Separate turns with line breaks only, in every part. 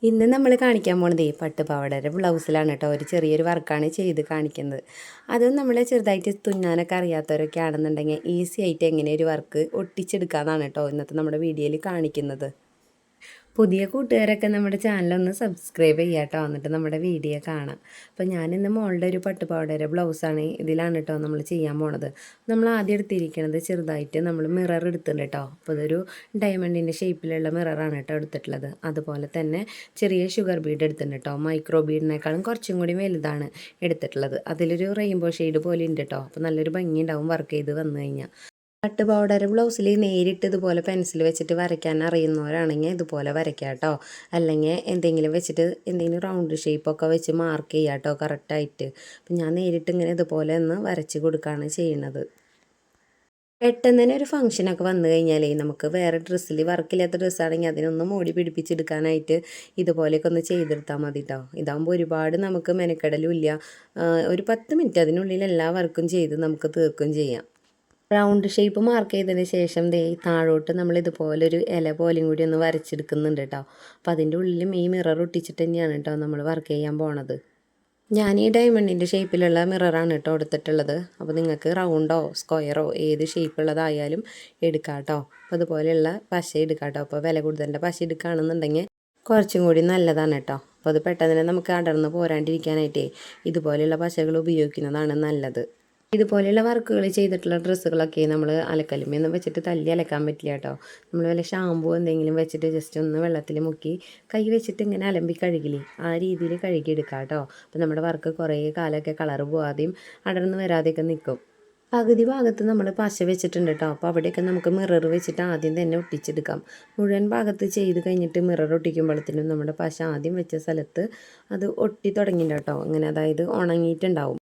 ഇന്ന് നമ്മൾ കാണിക്കാൻ പോണതേ പട്ടുപാവാടയുടെ ബ്ലൗസിലാണ് കേട്ടോ. ഒരു ചെറിയൊരു വർക്കാണ് ചെയ്ത് കാണിക്കുന്നത്. അതും നമ്മൾ ചെറുതായിട്ട് തുന്നാനൊക്കെ അറിയാത്തവരൊക്കെ ആണെന്നുണ്ടെങ്കിൽ ഈസി ആയിട്ട് എങ്ങനെ ഒരു വർക്ക് ഒട്ടിച്ചെടുക്കാമെന്നാണ് കേട്ടോ ഇന്നത്തെ നമ്മുടെ വീഡിയോയിൽ കാണിക്കുന്നത്. പുതിയ കൂട്ടുകാരൊക്കെ നമ്മുടെ ചാനലൊന്ന് സബ്സ്ക്രൈബ് ചെയ്യുക കേട്ടോ, എന്നിട്ട് നമ്മുടെ വീഡിയോ കാണാം. അപ്പോൾ ഞാനിന്ന് മോളുടെ ഒരു പട്ടുപാവാടയുടെ ബ്ലൗസാണ് ഇതിലാണ് കേട്ടോ നമ്മൾ ചെയ്യാൻ പോണത്. നമ്മൾ ആദ്യം എടുത്തിരിക്കുന്നത് ചെറുതായിട്ട് നമ്മൾ മിറർ എടുത്തിട്ടുണ്ട് കേട്ടോ. അപ്പോൾ ഇതൊരു ഡയമണ്ടിൻ്റെ ഷേപ്പിലുള്ള മിററാണ് കേട്ടോ എടുത്തിട്ടുള്ളത്. അതുപോലെ തന്നെ ചെറിയ ഷുഗർ ബീഡ് എടുത്തിട്ടുണ്ട് കേട്ടോ. മൈക്രോ ബീഡിനേക്കാളും കുറച്ചും കൂടി വലുതാണ് എടുത്തിട്ടുള്ളത്. അതിലൊരു റെയിൻബോ ഷെയ്ഡ് പോലെ ഉണ്ട് കേട്ടോ. അപ്പോൾ നല്ലൊരു ഭംഗി ഉണ്ടാവും വർക്ക് ചെയ്ത് വന്നു കഴിഞ്ഞാൽ. പട്ടുപാവാട ബ്ലൗസിൽ നേരിട്ട് ഇതുപോലെ പെൻസിൽ വെച്ചിട്ട് വരയ്ക്കാൻ അറിയുന്നവരാണെങ്കിൽ ഇതുപോലെ വരയ്ക്കാം കേട്ടോ. അല്ലെങ്കിൽ എന്തെങ്കിലും വെച്ചിട്ട് എന്തെങ്കിലും റൗണ്ട് ഷേപ്പൊക്കെ വെച്ച് മാർക്ക് ചെയ്യാം കേട്ടോ കറക്റ്റായിട്ട്. അപ്പം ഞാൻ നേരിട്ട് ഇങ്ങനെ ഇതുപോലെ ഒന്ന് വരച്ച് കൊടുക്കുകയാണ് ചെയ്യുന്നത്. പെട്ടെന്ന് തന്നെ ഒരു ഫംഗ്ഷനൊക്കെ വന്നു കഴിഞ്ഞാലേ നമുക്ക് വേറെ ഡ്രസ്സിൽ വർക്കില്ലാത്ത ഡ്രസ്സാണെങ്കിൽ അതിനൊന്ന് മോടി പിടിപ്പിച്ചെടുക്കാനായിട്ട് ഇതുപോലെയൊക്കെ ഒന്ന് ചെയ്തെടുത്താൽ മതി കേട്ടോ. ഇതാകുമ്പോൾ ഒരുപാട് നമുക്ക് മെനക്കെടലും ഇല്ല. ഒരു 10 മിനിറ്റ് അതിനുള്ളിൽ എല്ലാ വർക്കും ചെയ്ത് നമുക്ക് തീർക്കുകയും ചെയ്യാം. റൗണ്ട് ഷേപ്പ് മാർക്ക് ചെയ്തതിന് ശേഷം താഴോട്ട് നമ്മൾ ഇതുപോലൊരു ഇല പോലെയും കൂടി ഒന്ന് വരച്ചെടുക്കുന്നുണ്ട് കേട്ടോ. അപ്പോൾ അതിൻ്റെ ഉള്ളിലും ഈ മിറർ ഒട്ടിച്ചിട്ട് തന്നെയാണ് കേട്ടോ നമ്മൾ വർക്ക് ചെയ്യാൻ പോണത്. ഞാൻ ഈ ഡയമണ്ടിൻ്റെ ഷേപ്പിലുള്ള മിററാണ് കേട്ടോ എടുത്തിട്ടുള്ളത്. അപ്പോൾ നിങ്ങൾക്ക് റൗണ്ടോ സ്ക്വയറോ ഏത് ഷേപ്പുള്ളതായാലും എടുക്കാം കേട്ടോ. അപ്പോൾ അതുപോലെയുള്ള പശ എടുക്കാം കേട്ടോ. അപ്പോൾ വില കൂടുതലിൻ്റെ പശ എടുക്കുകയാണെന്നുണ്ടെങ്കിൽ കുറച്ചും കൂടി നല്ലതാണ് കേട്ടോ. അപ്പോൾ അത് പെട്ടെന്ന് തന്നെ നമുക്ക് അടർന്ന് പോരാണ്ടിരിക്കാനായിട്ടേ ഇതുപോലെയുള്ള പശകൾ ഉപയോഗിക്കുന്നതാണ് നല്ലത്. ഇതുപോലെയുള്ള വർക്കുകൾ ചെയ്തിട്ടുള്ള ഡ്രസ്സുകളൊക്കെ നമ്മൾ അലക്കല്ലുമൊന്നും വെച്ചിട്ട് തല്ലി അലക്കാൻ പറ്റില്ല കേട്ടോ. നമ്മൾ വല്ല ഷാമ്പൂ എന്തെങ്കിലും വെച്ചിട്ട് ജസ്റ്റ് ഒന്ന് വെള്ളത്തിൽ മുക്കി കൈ വെച്ചിട്ട് ഇങ്ങനെ അലമ്പി കഴുകില്ലേ, ആ രീതിയിൽ കഴുകിയെടുക്കാം കേട്ടോ. അപ്പോൾ നമ്മുടെ വർക്ക് കുറേ കാലമൊക്കെ കളറ് പോവാതെയും അടർന്ന് വരാതെയൊക്കെ നിൽക്കും. പകുതി ഭാഗത്ത് നമ്മൾ പശ വെച്ചിട്ടുണ്ട് കേട്ടോ. അപ്പോൾ അവിടെയൊക്കെ നമുക്ക് മിറർ വെച്ചിട്ട് ആദ്യം തന്നെ ഒട്ടിച്ചെടുക്കാം. മുഴുവൻ ഭാഗത്ത് ചെയ്ത് കഴിഞ്ഞിട്ട് മിറർ ഒട്ടിക്കുമ്പോഴത്തേനും നമ്മുടെ പശ ആദ്യം വെച്ച സ്ഥലത്ത് അത് ഒട്ടി തുടങ്ങിയിട്ടുണ്ട് കേട്ടോ. അങ്ങനെ അതായത് ഉണങ്ങിയിട്ടുണ്ടാവും.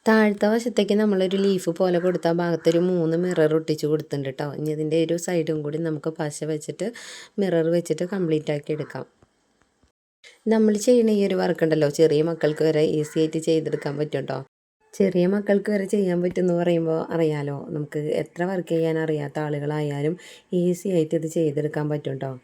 താഴത്തെ വശത്തേക്ക് നമ്മളൊരു ലീഫ് പോലെ കൊടുത്ത ഭാഗത്തൊരു 3 മിറർ ഒട്ടിച്ച് കൊടുത്തിട്ടുണ്ട് കേട്ടോ. ഇനി അതിൻ്റെ ഒരു സൈഡും കൂടി നമുക്ക് പശ വെച്ചിട്ട് മിറർ വെച്ചിട്ട് കംപ്ലീറ്റ് ആക്കി എടുക്കാം. നമ്മൾ ചെയ്യുന്ന ഈ ഒരു വർക്ക് ഉണ്ടല്ലോ, ചെറിയ മക്കൾക്ക് വരെ ഈസി ആയിട്ട് ചെയ്തെടുക്കാൻ പറ്റും കേട്ടോ. ചെറിയ മക്കൾക്ക് വരെ ചെയ്യാൻ പറ്റുമെന്ന് പറയുമ്പോൾ അറിയാലോ, നമുക്ക് എത്ര വർക്ക് ചെയ്യാൻ അറിയാത്ത ആളുകളായാലും ഈസി ആയിട്ട് ഇത് ചെയ്തെടുക്കാൻ പറ്റും കേട്ടോ.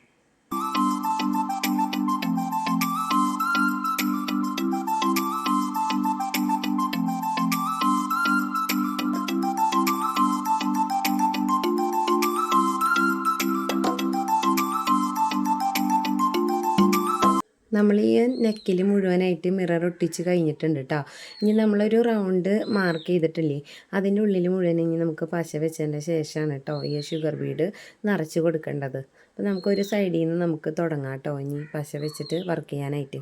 നമ്മൾ ഈ നെക്കിൽ മുഴുവനായിട്ട് മിറർ ഒട്ടിച്ച് കഴിഞ്ഞിട്ടുണ്ട് കേട്ടോ. ഇനി നമ്മളൊരു റൗണ്ട് മാർക്ക് ചെയ്തിട്ടില്ലേ, അതിൻ്റെ ഉള്ളിൽ മുഴുവൻ ഇനി നമുക്ക് പശ വെച്ചതിൻ്റെ ശേഷമാണ് കേട്ടോ ഈ ഷുഗർ ബീഡ് നിറച്ച് കൊടുക്കേണ്ടത്. അപ്പോൾ നമുക്കൊരു സൈഡിൽ നിന്ന് നമുക്ക് തുടങ്ങാം കേട്ടോ ഇനി പശ വെച്ചിട്ട് വർക്ക് ചെയ്യാനായിട്ട്.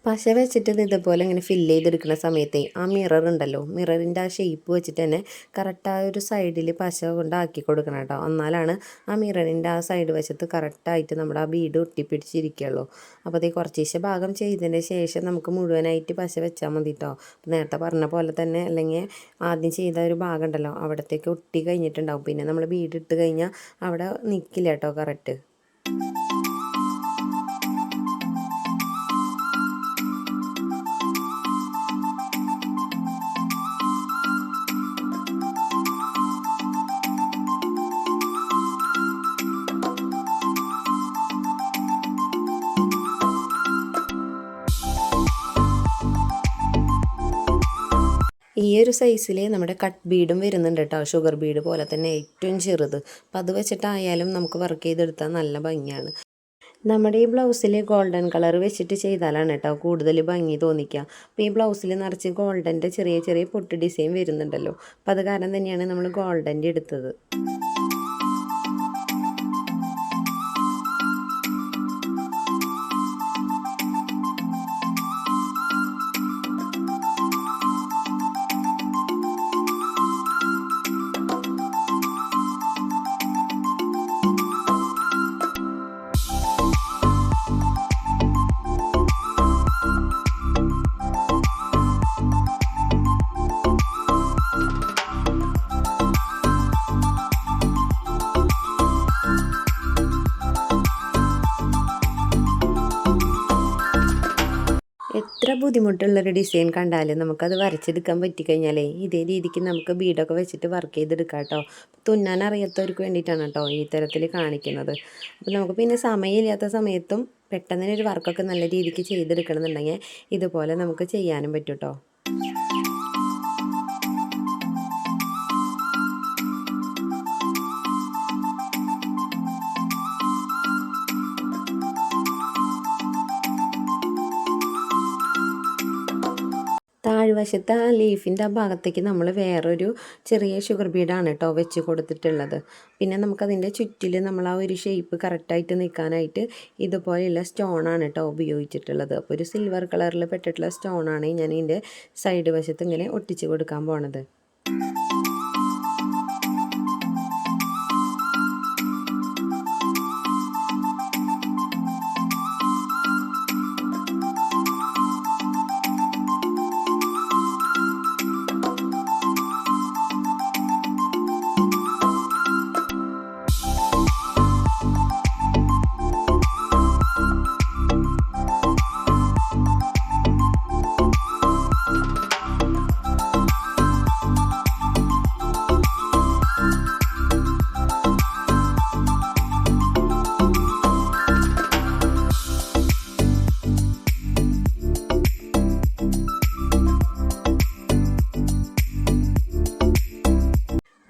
പശ വെച്ചിട്ട് ഇതുപോലെ ഇങ്ങനെ ഫില്ല് ചെയ്തെടുക്കുന്ന സമയത്ത് ആ മിറർ ഉണ്ടല്ലോ, മിററിൻ്റെ ആ ഷേപ്പ് വെച്ചിട്ട് തന്നെ കറക്റ്റായ ഒരു സൈഡിൽ പശ കൊണ്ട് ആക്കി കൊടുക്കണം കേട്ടോ. എന്നാലാണ് ആ മിററിൻ്റെ ആ സൈഡ് വശത്ത് കറക്റ്റായിട്ട് നമ്മുടെ ആ ബീഡ് ഒട്ടിപ്പിടിച്ചിരിക്കുകയുള്ളൂ. അപ്പോൾ അതേ കുറച്ച് ഭാഗം ചെയ്തതിന് ശേഷം നമുക്ക് മുഴുവനായിട്ട് പശ വെച്ചാൽ മതി കേട്ടോ. നേരത്തെ പറഞ്ഞ പോലെ തന്നെ അല്ലെങ്കിൽ ആദ്യം ചെയ്ത ഒരു ഭാഗം ഉണ്ടല്ലോ അവിടത്തേക്ക് ഒട്ടി കഴിഞ്ഞിട്ടുണ്ടാവും. പിന്നെ നമ്മൾ ബീഡ് ഇട്ട് കഴിഞ്ഞാൽ അവിടെ നിൽക്കില്ല കേട്ടോ കറക്റ്റ്. ഈ ഒരു സൈസിൽ നമ്മുടെ കട്ട് ബീഡും വരുന്നുണ്ട് കേട്ടോ, ഷുഗർ ബീഡ് പോലെ തന്നെ ഏറ്റവും ചെറുത്. അപ്പോൾ അത് വെച്ചിട്ടായാലും നമുക്ക് വർക്ക് ചെയ്തെടുത്താൽ നല്ല ഭംഗിയാണ്. നമ്മുടെ ഈ ബ്ലൗസിൽ ഗോൾഡൻ കളർ വെച്ചിട്ട് ചെയ്താലാണ് കേട്ടോ കൂടുതൽ ഭംഗി തോന്നിക്കുക. അപ്പോൾ ഈ ബ്ലൗസിൽ നിറച്ച് ഗോൾഡൻ്റെ ചെറിയ ചെറിയ പൊട്ട് ഡിസൈൻ വരുന്നുണ്ടല്ലോ, അപ്പോൾ അത് കാരണം തന്നെയാണ് നമ്മൾ ഗോൾഡൻ്റെ എടുത്തത്. എത്ര ബുദ്ധിമുട്ടുള്ളൊരു ഡിസൈൻ കണ്ടാലും നമുക്കത് വരച്ചെടുക്കാൻ പറ്റിക്കഴിഞ്ഞാലേ ഇതേ രീതിക്ക് നമുക്ക് ബീഡൊക്കെ വെച്ചിട്ട് വർക്ക് ചെയ്തെടുക്കാം കേട്ടോ. തുന്നാൻ അറിയാത്തവർക്ക് വേണ്ടിയിട്ടാണ് കേട്ടോ ഈ തരത്തിൽ കാണിക്കുന്നത്. അപ്പോൾ നമുക്ക് പിന്നെ സമയമില്ലാത്ത സമയത്തും പെട്ടെന്ന് ഒരു വർക്കൊക്കെ നല്ല രീതിക്ക് ചെയ്തെടുക്കണമെന്നുണ്ടെങ്കിൽ ഇതുപോലെ നമുക്ക് ചെയ്യാനും പറ്റും കേട്ടോ. താഴ്വശത്ത് ആ ലീഫിൻ്റെ ആ ഭാഗത്തേക്ക് നമ്മൾ വേറൊരു ചെറിയ ഷുഗർ ബീഡാണ് കേട്ടോ വെച്ച് കൊടുത്തിട്ടുള്ളത്. പിന്നെ നമുക്കതിൻ്റെ ചുറ്റിൽ നമ്മൾ ആ ഒരു ഷേപ്പ് കറക്റ്റായിട്ട് നിൽക്കാനായിട്ട് ഇതുപോലെയുള്ള സ്റ്റോണാണ് കേട്ടോ ഉപയോഗിച്ചിട്ടുള്ളത്. അപ്പോൾ ഒരു സിൽവർ കളറിൽ പെട്ടിട്ടുള്ള സ്റ്റോണാണ് ഞാൻ ഇതിൻ്റെ സൈഡ് വശത്ത് ഇങ്ങനെ ഒട്ടിച്ച് കൊടുക്കാൻ പോണത്.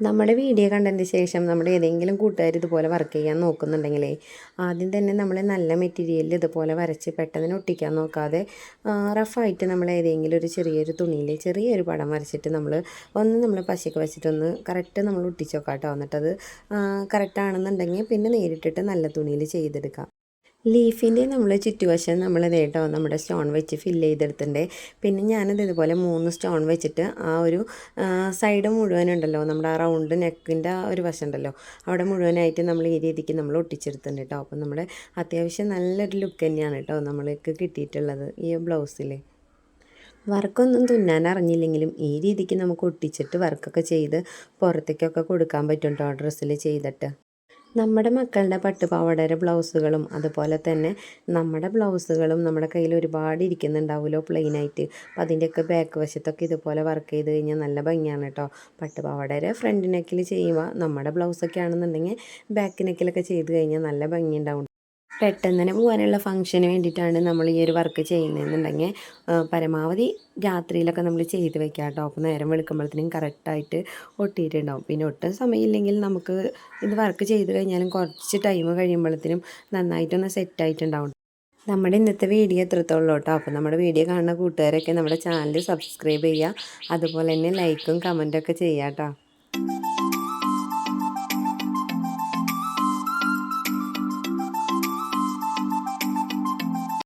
നമ്മുടെ വീഡിയോ കണ്ടതിന് ശേഷം നമ്മുടെ ഏതെങ്കിലും കൂട്ടുകാർ ഇതുപോലെ വർക്ക് ചെയ്യാൻ നോക്കുന്നുണ്ടെങ്കിലേ ആദ്യം തന്നെ നമ്മൾ നല്ല മെറ്റീരിയലിൽ ഇതുപോലെ വരച്ച് പെട്ടെന്ന് ഒട്ടിക്കാൻ നോക്കാതെ റഫായിട്ട് നമ്മൾ ഏതെങ്കിലും ഒരു ചെറിയൊരു തുണിയിൽ ചെറിയൊരു പടം വരച്ചിട്ട് നമ്മൾ പശയൊക്കെ വെച്ചിട്ടൊന്ന് കറക്റ്റ് നമ്മൾ ഒട്ടിച്ച് നോക്കാം കേട്ടോ. എന്നിട്ടത് കറക്റ്റാണെന്നുണ്ടെങ്കിൽ പിന്നെ നേരിട്ടിട്ട് നല്ല തുണിയിൽ ചെയ്തെടുക്കാം. ലീഫിൻ്റെ നമ്മൾ ചുറ്റുവശം നമ്മളിത് കേട്ടോ നമ്മുടെ സ്റ്റോൺ വെച്ച് ഫില്ല് ചെയ്തെടുത്തിട്ടുണ്ട്. പിന്നെ ഞാനത് ഇതുപോലെ 3 സ്റ്റോൺ വെച്ചിട്ട് ആ ഒരു സൈഡ് മുഴുവനുണ്ടല്ലോ, നമ്മുടെ ആ റൗണ്ട് നെക്കിൻ്റെ ആ ഒരു വശം ഉണ്ടല്ലോ അവിടെ മുഴുവനായിട്ട് നമ്മൾ ഈ രീതിക്ക് നമ്മൾ ഒട്ടിച്ചെടുത്തിട്ടുണ്ട് കേട്ടോ. അപ്പം നമ്മുടെ അത്യാവശ്യം നല്ലൊരു ലുക്ക് തന്നെയാണ് കേട്ടോ നമ്മൾക്ക് കിട്ടിയിട്ടുള്ളത് ഈ ബ്ലൗസിൽ. വർക്കൊന്നും തുന്നാൻ അറിഞ്ഞില്ലെങ്കിലും ഈ രീതിക്ക് നമുക്ക് ഒട്ടിച്ചിട്ട് വർക്കൊക്കെ ചെയ്ത് പുറത്തേക്കൊക്കെ കൊടുക്കാൻ പറ്റും കേട്ടോ ഡ്രസ്സിൽ ചെയ്തിട്ട്. നമ്മുടെ മക്കളുടെ പട്ടുപാവാടയുടെ ബ്ലൗസുകളും അതുപോലെ തന്നെ നമ്മുടെ ബ്ലൗസുകളും നമ്മുടെ കയ്യിൽ ഒരുപാട് ഇരിക്കുന്നുണ്ടാവുമല്ലോ പ്ലെയിനായിട്ട്. അപ്പം അതിൻ്റെയൊക്കെ ബാക്ക് വശത്തൊക്കെ ഇതുപോലെ വർക്ക് ചെയ്ത് കഴിഞ്ഞാൽ നല്ല ഭംഗിയാണ് കേട്ടോ. പട്ടുപാവാടയുടെ ഫ്രണ്ട് നെക്കിൽ ചെയ്യുമ്പോൾ നമ്മുടെ ബ്ലൗസൊക്കെ ആണെന്നുണ്ടെങ്കിൽ ബാക്ക് നെക്കിലൊക്കെ ചെയ്ത് കഴിഞ്ഞാൽ നല്ല ഭംഗിയുണ്ടാവും. പെട്ടെന്ന് തന്നെ പോകാനുള്ള ഫംഗ്ഷന് വേണ്ടിയിട്ടാണ് നമ്മൾ ഈ ഒരു വർക്ക് ചെയ്യുന്നതെന്നുണ്ടെങ്കിൽ പരമാവധി രാത്രിയിലൊക്കെ നമ്മൾ ചെയ്ത് വെക്കാം കേട്ടോ. അപ്പോൾ നേരം വെളുക്കുമ്പോഴത്തേനും കറക്റ്റായിട്ട് ഒട്ടിയിട്ടുണ്ടാവും. പിന്നെ ഒട്ടും സമയമില്ലെങ്കിൽ നമുക്ക് ഇത് വർക്ക് ചെയ്ത് കഴിഞ്ഞാലും കുറച്ച് ടൈം കഴിയുമ്പോഴത്തേനും നന്നായിട്ടൊന്ന് സെറ്റായിട്ടുണ്ടാവും. നമ്മുടെ ഇന്നത്തെ വീഡിയോ എത്രത്തോളം കേട്ടോ. അപ്പോൾ നമ്മുടെ വീഡിയോ കാണുന്ന കൂട്ടുകാരൊക്കെ നമ്മുടെ ചാനൽ സബ്സ്ക്രൈബ് ചെയ്യുക, അതുപോലെ തന്നെ ലൈക്കും കമൻറ്റൊക്കെ ചെയ്യുക കേട്ടോ.